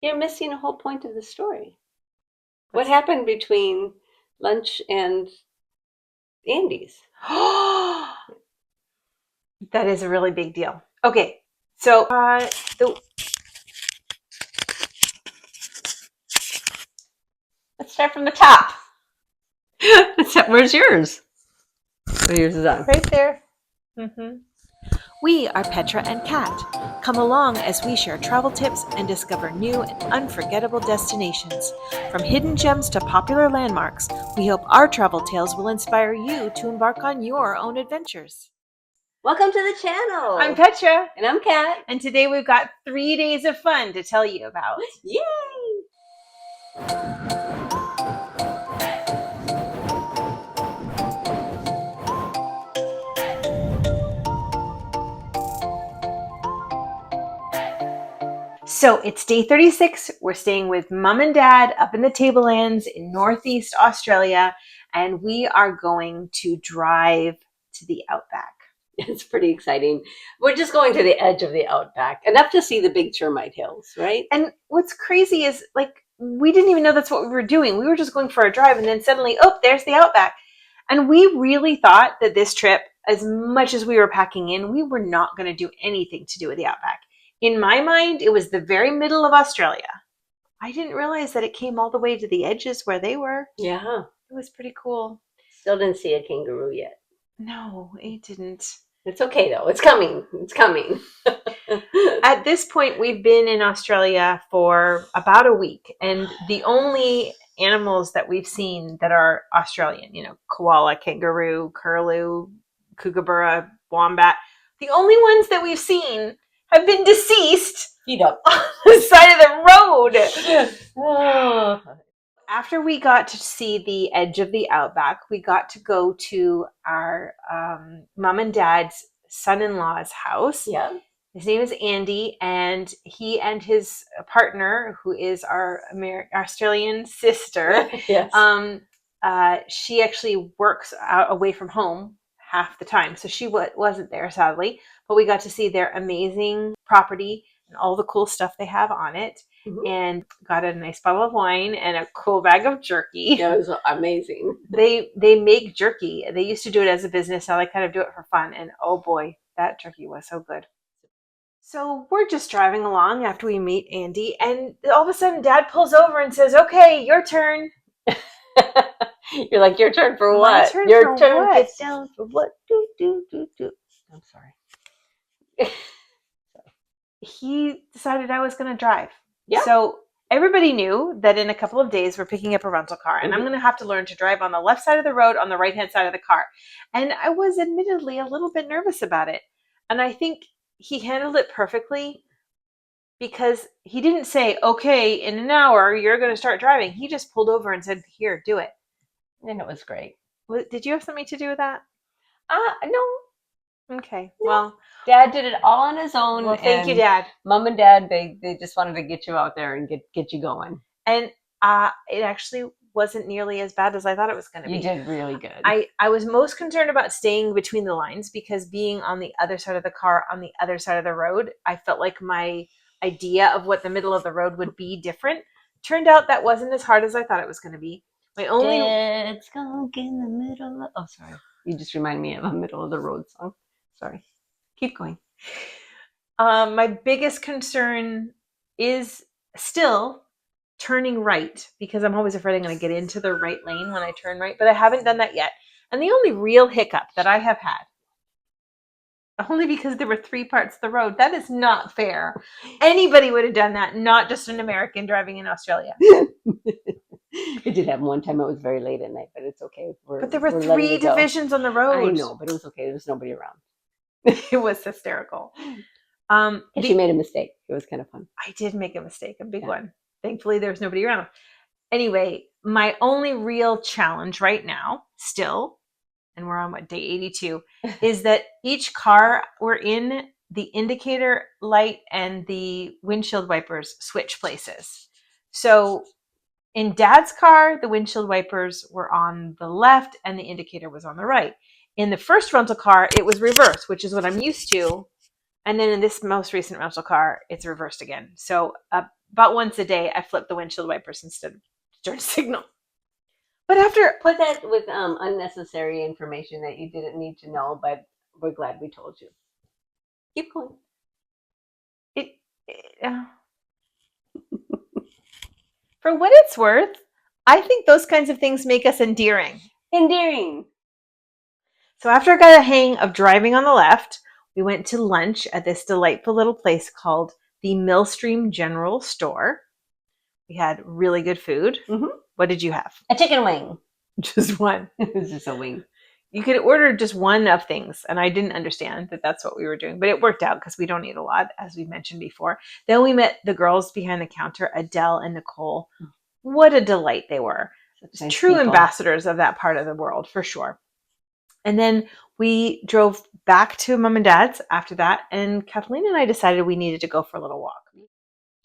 You're missing a whole point of the story. What happened between lunch and Andy's? That is a really big deal. Okay, so Let's start from the top. Where's yours? Oh, yours is on. right there. Mm-hmm. We are Petra and Kat. Come along as we share travel tips and discover new and unforgettable destinations. From hidden gems to popular landmarks, we hope our travel tales will inspire you to embark on your own adventures. Welcome to the channel. I'm Petra. And I'm Kat. And today we've got 3 days of fun to tell you about. Yay! So it's day 36. We're staying with Mom and Dad up in the Tablelands in Northeast Australia, and we are going to drive to the Outback. It's pretty exciting. We're just going to the edge of the Outback, enough to see the big termite hills, right? And what's crazy is, like, we didn't even know that's what we were doing. We were just going for a drive, and then suddenly, oh, there's the Outback. And we really thought that this trip, as much as we were packing in, we were not going to do anything to do with the Outback. In my mind, it was the very middle of Australia. I didn't realize that it came all the way to the edges where they were. Yeah. It was pretty cool. Still didn't see a kangaroo yet. No, it didn't. It's okay though. It's coming. It's coming. At this point, we've been in Australia for about a week, and the only animals that we've seen that are Australian, koala, kangaroo, curlew, kookaburra, wombat, the only ones that we've seen have been deceased Feet up on the side of the road. Oh. After we got to see the edge of the Outback, we got to go to our mom and dad's son-in-law's house. Yeah. His name is Andy, and he and his partner, who is our Australian sister, Yes. She actually works away from home half the time, so she wasn't there, sadly. But we got to see their amazing property and all the cool stuff they have on it. Mm-hmm. And got a nice bottle of wine and a cool bag of jerky. Yeah, it was amazing. They make jerky. They used to do it as a business. Now they kind of do it for fun. And oh boy, that jerky was so good. So we're just driving along after we meet Andy, and all of a sudden Dad pulls over and says, "Okay, your turn." You're like, your turn for what? My turn your for turn what? gets down for what? Do. I'm sorry. He decided I was going to drive. Yeah. So everybody knew that in a couple of days we're picking up a rental car, and I'm going to have to learn to drive on the left side of the road, on the right-hand side of the car. And I was admittedly a little bit nervous about it. And I think he handled it perfectly, because he didn't say, "Okay, in an hour, you're going to start driving." He just pulled over and said, "Here, do it." And it was great. Did you have something to do with that? No. Okay. No. Well, Dad did it all on his own. Well, thank you, Dad. Mom and Dad, they just wanted to get you out there and get you going. And it actually wasn't nearly as bad as I thought it was going to be. You did really good. I was most concerned about staying between the lines, because being on the other side of the car, on the other side of the road, I felt like my idea of what the middle of the road would be different. Turned out that wasn't as hard as I thought it was going to be. Let's go in the middle of... Oh, sorry. You just remind me of a middle of the road song. Sorry. Keep going. My biggest concern is still turning right, because I'm always afraid I'm going to get into the right lane when I turn right, but I haven't done that yet. And the only real hiccup that I have had, only because there were 3 parts of the road, that is not fair. Anybody would have done that, not just an American driving in Australia. It did happen one time. It was very late at night, but it's okay. But there were 3 divisions on the road. I know, but it was okay. There was nobody around. It was hysterical. She made a mistake. It was kind of fun. I did make a mistake, a big one. Thankfully, there was nobody around. Anyway, my only real challenge right now, still, and we're on day 82, is that each car we're in, the indicator light and the windshield wipers switch places. So in Dad's car, the windshield wipers were on the left and the indicator was on the right. In the first rental car, it was reversed, which is what I'm used to. And then in this most recent rental car, it's reversed again. So about once a day, I flip the windshield wipers instead of turn signal. But after Put that with unnecessary information that you didn't need to know, but we're glad we told you. Keep going. For what it's worth, I think those kinds of things make us endearing. Endearing. So after I got a hang of driving on the left, we went to lunch at this delightful little place called the Millstream General Store. We had really good food. Mm-hmm. What did you have? A chicken wing. Just one. It was just a wing. You could order just one of things, and I didn't understand that that's what we were doing, but it worked out because we don't eat a lot, as we mentioned before. Then we met the girls behind the counter, Adele and Nicole. What a delight they were. Nice True people. Ambassadors of that part of the world, for sure. And then we drove back to Mom and Dad's after that, and Kathleen and I decided we needed to go for a little walk.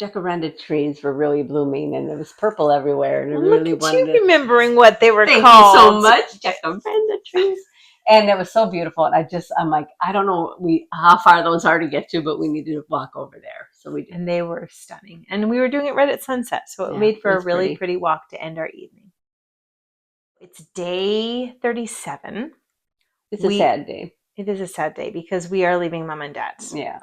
Jacaranda trees were really blooming, and there was purple everywhere. And I Look really at wanted you to remembering what they were thank called. you so much, jacaranda trees. And it was so beautiful. And I'm like, I don't know how far those are to get to, but we needed to walk over there. So we did. And they were stunning. And we were doing it right at sunset, so it made for a really pretty walk to end our evening. It's day 37. It's a sad day. It is a sad day because we are leaving Mom and Dad's. Yeah.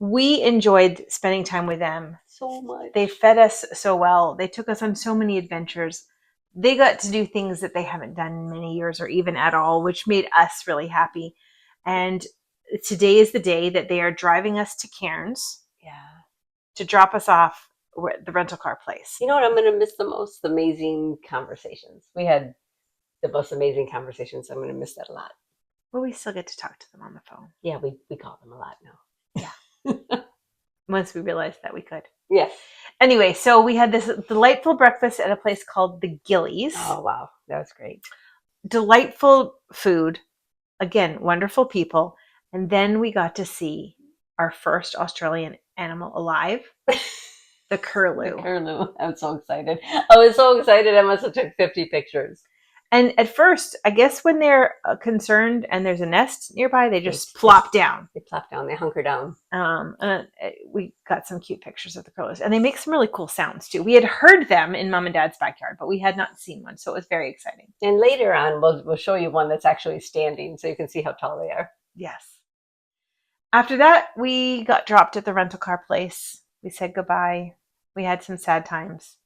We enjoyed spending time with them so much. They fed us so well. They took us on so many adventures. They got to do things that they haven't done in many years or even at all, which made us really happy. And today is the day that they are driving us to Cairns. Yeah. To drop us off at the rental car place. You know what I'm going to miss the most? Amazing conversations. We had the most amazing conversations. I'm going to miss that a lot. Well, we still get to talk to them on the phone. Yeah, we call them a lot now. Yeah. Once we realized that we could. Yes. Anyway, so we had this delightful breakfast at a place called the Gillies. Oh, wow. That was great. Delightful food. Again, wonderful people. And then we got to see our first Australian animal alive, the curlew. The curlew. I'm so excited. I was so excited. I must have took 50 pictures. And at first, I guess when they're concerned and there's a nest nearby, they just plop down. They plop down. They hunker down. We got some cute pictures of the curlews. And they make some really cool sounds, too. We had heard them in Mom and Dad's backyard, but we had not seen one. So it was very exciting. And later on, we'll show you one that's actually standing so you can see how tall they are. Yes. After that, we got dropped at the rental car place. We said goodbye. We had some sad times.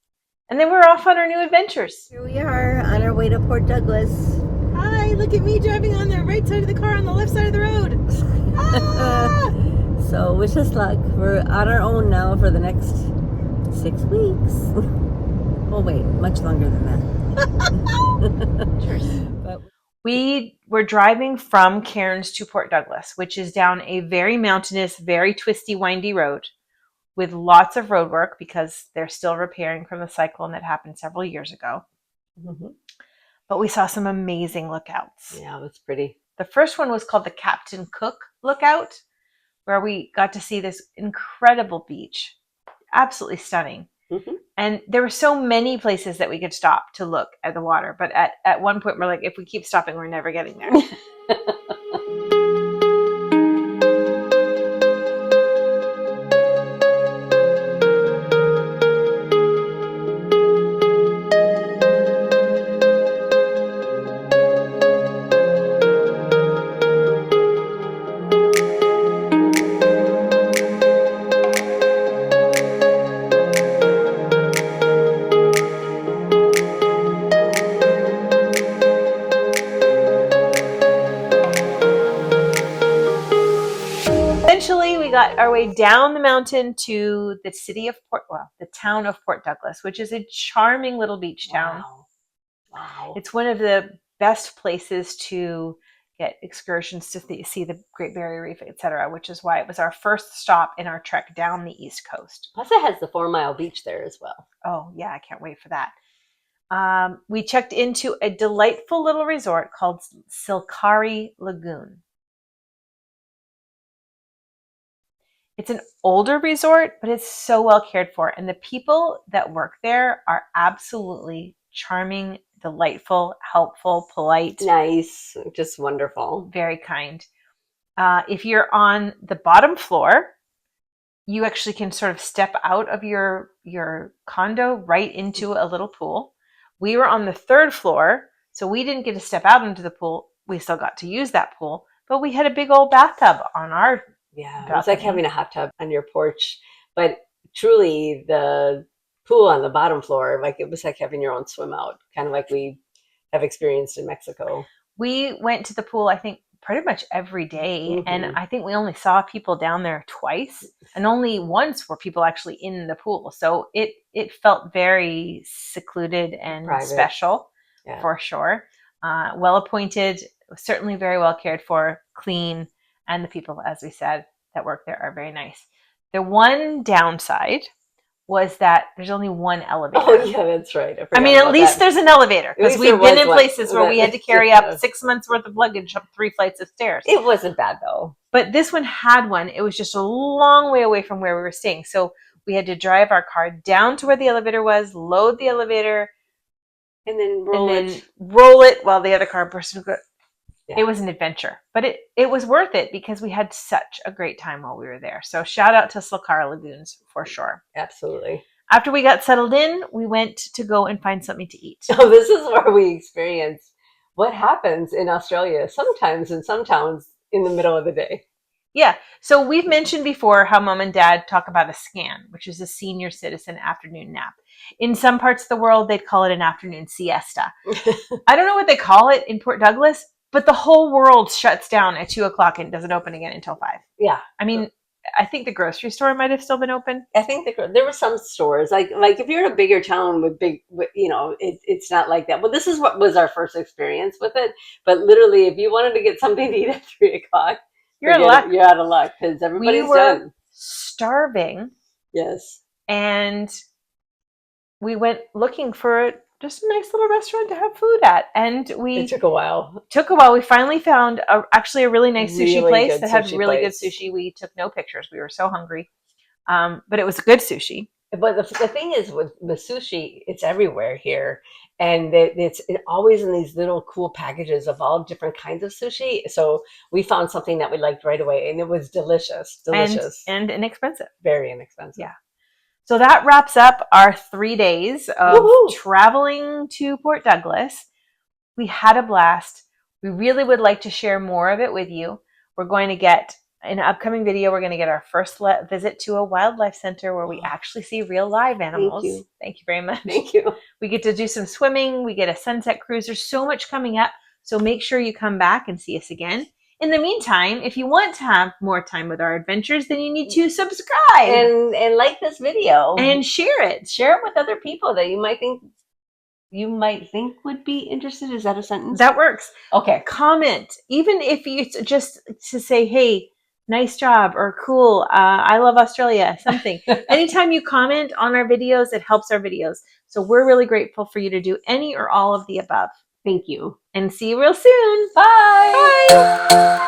And then we're off on our new adventures. Here we are on our way to Port Douglas. Hi, look at me driving on the right side of the car on the left side of the road. Ah! So wish us luck. We're on our own now for the next 6 weeks. Oh wait, much longer than that. But we were driving from Cairns to Port Douglas, which is down a very mountainous, very twisty, windy road with lots of road work because they're still repairing from the cyclone that happened several years ago. Mm-hmm. But we saw some amazing lookouts. Yeah, it was pretty. The first one was called the Captain Cook Lookout, where we got to see this incredible beach. Absolutely stunning. Mm-hmm. And there were so many places that we could stop to look at the water. But at one point, we're like, if we keep stopping, we're never getting there. Eventually, we got our way down the mountain to the the town of Port Douglas, which is a charming little beach town. Wow. It's one of the best places to get excursions to see the Great Barrier Reef, etc., which is why it was our first stop in our trek down the East Coast. Plus, it has the 4 Mile Beach there as well. Oh, yeah, I can't wait for that. We checked into a delightful little resort called Silkari Lagoon. It's an older resort, but it's so well cared for. And the people that work there are absolutely charming, delightful, helpful, polite. Nice. Just wonderful. Very kind. If you're on the bottom floor, you actually can sort of step out of your condo right into a little pool. We were on the 3rd floor, so we didn't get to step out into the pool. We still got to use that pool, but we had a big old bathtub on our Yeah, it was like balcony. having a hot tub on your porch, but truly the pool on the bottom floor, like it was like having your own swim out, kind of like we have experienced in Mexico. We went to the pool, I think, pretty much every day. And Mhm. I think we only saw people down there twice. And only once were people actually in the pool. So it felt very secluded and Private. special, Yeah. for sure. Well appointed, certainly very well cared for, clean. And the people, as we said, that work there are very nice. The one downside was that there's only one elevator. Oh, yeah, that's right. I mean, at least there's an elevator, because least we've there been was in one. places where we had to carry up 6 months worth of luggage up 3 flights of stairs. It wasn't bad though. But this one had one. It was just a long way away from where we were staying. So we had to drive our car down to where the elevator was, load the elevator, And then roll it while the other car person would go. Yeah. It was an adventure, but it was worth it because we had such a great time while we were there. So shout out to Slakara Lagoons for sure. Absolutely. After we got settled in, we went to go and find something to eat. So this is where we experienced what happens in Australia sometimes in some towns in the middle of the day. Yeah. So we've mentioned before how mom and dad talk about a scan, which is a senior citizen afternoon nap. In some parts of the world, they'd call it an afternoon siesta. I don't know what they call it in Port Douglas, but the whole world shuts down at 2 o'clock and doesn't open again until 5. Yeah. I mean, I think the grocery store might have still been open. I think there were some stores like if you're in a bigger town with it's not like that. Well, this is what was our first experience with it. But literally, if you wanted to get something to eat at 3 o'clock, you're out of luck. You're out of luck because everybody's we were done. Starving. Yes. And we went looking for just a nice little restaurant to have food at. And it took a while. We finally found actually a really nice sushi place that had really good sushi. We took no pictures. We were so hungry. But it was good sushi. But the thing is with sushi, it's everywhere here. And it's always in these little cool packages of all different kinds of sushi. So we found something that we liked right away. And it was delicious. And inexpensive. Very inexpensive. Yeah. So that wraps up our 3 days of traveling to Port Douglas. We had a blast. We really would like to share more of it with you. We're going to get, in an upcoming video, we're going to get our first visit to a wildlife center where we actually see real live animals. Thank you very much. Thank you. We get to do some swimming. We get a sunset cruise. There's so much coming up. So make sure you come back and see us again. In the meantime, if you want to have more time with our adventures, then you need to subscribe and like this video and share it. Share it with other people that you might think would be interested. Is that a sentence? That works. Okay. Comment, even if it's just to say, hey, nice job, or cool, I love Australia, something. Anytime you comment on our videos, it helps our videos. So we're really grateful for you to do any or all of the above. Thank you. And see you real soon. Bye. Bye.